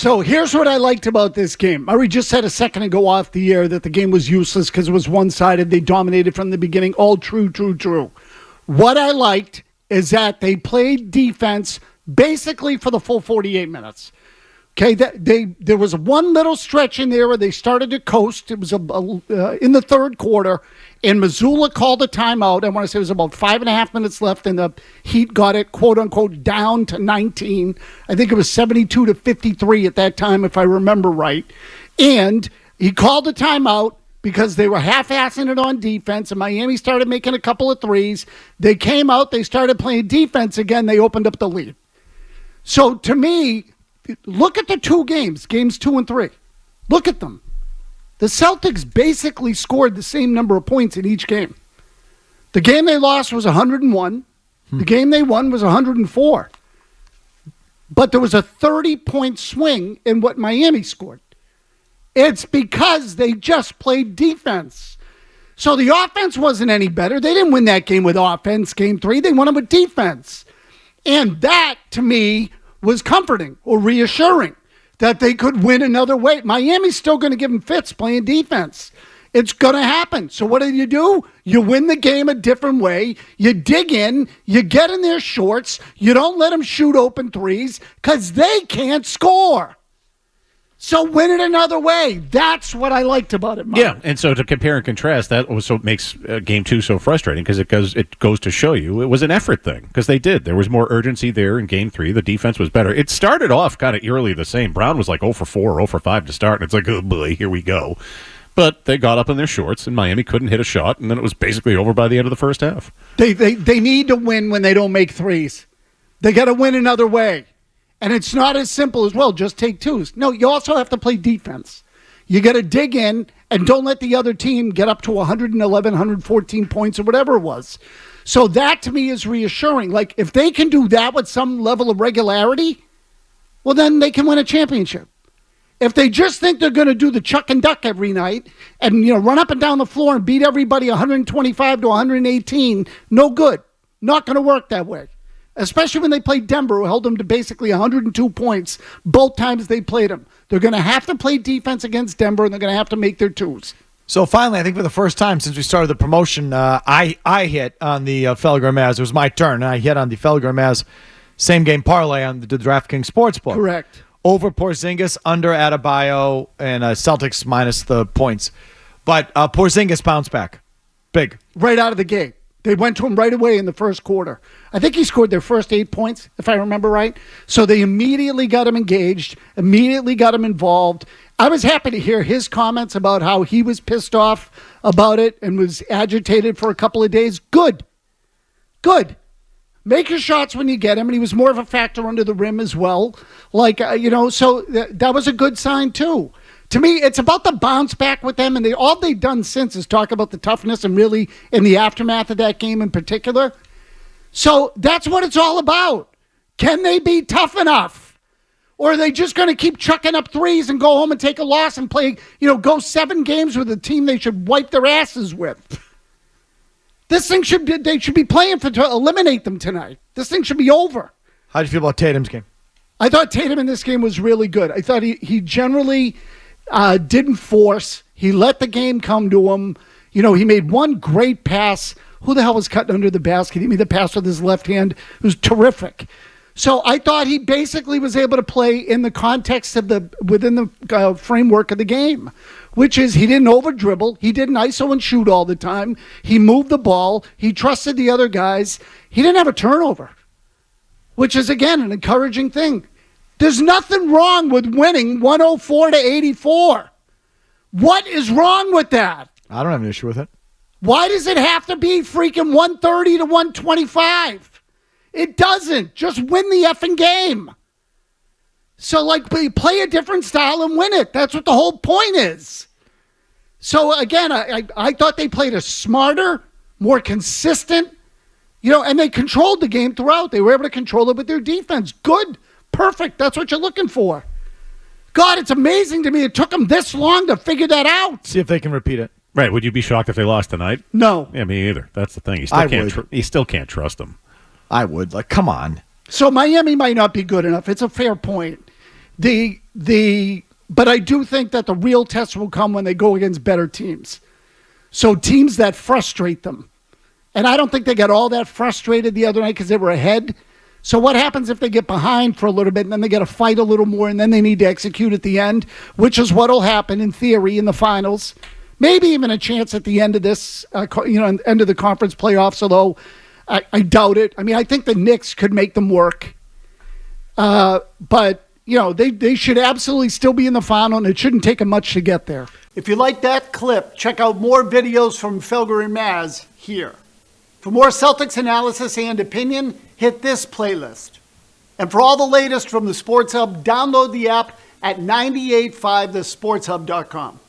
So here's what I liked about this game. Murray just said a second ago off the air that the game was useless because it was one-sided. They dominated from the beginning. All true. What I liked is that they played defense basically for the full 48 minutes. Okay, there was one little stretch in there where they started to coast. It was in the third quarter, and Missoula called a timeout. I want to say it was about 5.5 minutes left, and the Heat got it, quote-unquote, down to 19. I think it was 72-53 at that time, if I remember right. And he called a timeout because they were half-assing it on defense, and Miami started making a couple of threes. They came out, they started playing defense again, they opened up the lead. So, to me, look at the two games 2 and 3. Look at them. The Celtics basically scored the same number of points in each game. The game they lost was 101. The game they won was 104. But there was a 30-point swing in what Miami scored. It's because they just played defense. So the offense wasn't any better. They didn't win that game with offense, game 3. They won it with defense. And that, to me, was comforting or reassuring that they could win another way. Miami's still going to give them fits playing defense. It's going to happen. So what do? You win the game a different way. You dig in. You get in their shorts. You don't let them shoot open threes because they can't score. So win it another way. That's what I liked about it, Mark. Yeah, and so to compare and contrast, that also makes Game 2 so frustrating because it goes to show you it was an effort thing because they did. There was more urgency there in Game 3. The defense was better. It started off kind of eerily the same. Brown was like 0 for 4, 0 for 5 to start, and it's like, oh boy, here we go. But they got up in their shorts, and Miami couldn't hit a shot, and then it was basically over by the end of the first half. They need to win when they don't make threes. They got to win another way. And it's not as simple as, well, just take twos. No, you also have to play defense. You got to dig in and don't let the other team get up to 111, 114 points or whatever it was. So that, to me, is reassuring. Like, if they can do that with some level of regularity, well, then they can win a championship. If they just think they're going to do the chuck and duck every night and, run up and down the floor and beat everybody 125 to 118, no good. Not going to work that way. Especially when they played Denver, who held them to basically 102 points both times they played them. They're going to have to play defense against Denver, and they're going to have to make their twos. So finally, I think for the first time since we started the promotion, I hit on the Felger and Mazz. It was my turn, and I hit on the Felger and Mazz same-game parlay on the DraftKings Sportsbook. Correct. Over Porzingis, under Adebayo, and Celtics minus the points. But Porzingis bounced back. Big. Right out of the gate. They went to him right away in the first quarter. I think he scored their first 8 points, if I remember right. So they immediately got him engaged, immediately got him involved. I was happy to hear his comments about how he was pissed off about it and was agitated for a couple of days. Good. Make your shots when you get him, and he was more of a factor under the rim as well. So that was a good sign too. To me, it's about the bounce back with them, and all they've done since is talk about the toughness and really in the aftermath of that game in particular. So that's what it's all about. Can they be tough enough? Or are they just going to keep chucking up threes and go home and take a loss and play, go 7 games with a team they should wipe their asses with? This thing they should be playing to eliminate them tonight. This thing should be over. How do you feel about Tatum's game? I thought Tatum in this game was really good. I thought he generally didn't force. He let the game come to him. He made one great pass. Who the hell was cutting under the basket? He made the pass with his left hand. It was terrific. So I thought he basically was able to play in the context of within the framework of the game, which is he didn't over dribble. He didn't ISO and shoot all the time. He moved the ball. He trusted the other guys. He didn't have a turnover, which is, again, an encouraging thing. There's nothing wrong with winning 104 to 84. What is wrong with that? I don't have an issue with it. Why does it have to be freaking 130 to 125? It doesn't. Just win the effing game. So, play a different style and win it. That's what the whole point is. So, again, I thought they played a smarter, more consistent, and they controlled the game throughout. They were able to control it with their defense. Good. Perfect. That's what you're looking for. God, it's amazing to me it took them this long to figure that out. See if they can repeat it. Right. Would you be shocked if they lost tonight? No. Yeah, me either. That's the thing. You still can't trust them. I would. Come on. So Miami might not be good enough. It's a fair point. But I do think that the real test will come when they go against better teams. So teams that frustrate them. And I don't think they got all that frustrated the other night because they were ahead. So what happens if they get behind for a little bit and then they got to fight a little more and then they need to execute at the end, which is what will happen in theory in the finals. Maybe even a chance at the end of this, end of the conference playoffs, although I doubt it. I mean, I think the Knicks could make them work. But, they should absolutely still be in the final, and it shouldn't take them much to get there. If you like that clip, check out more videos from Felger and Mazz here. For more Celtics analysis and opinion, hit this playlist. And for all the latest from the Sports Hub, download the app at 985thesportshub.com.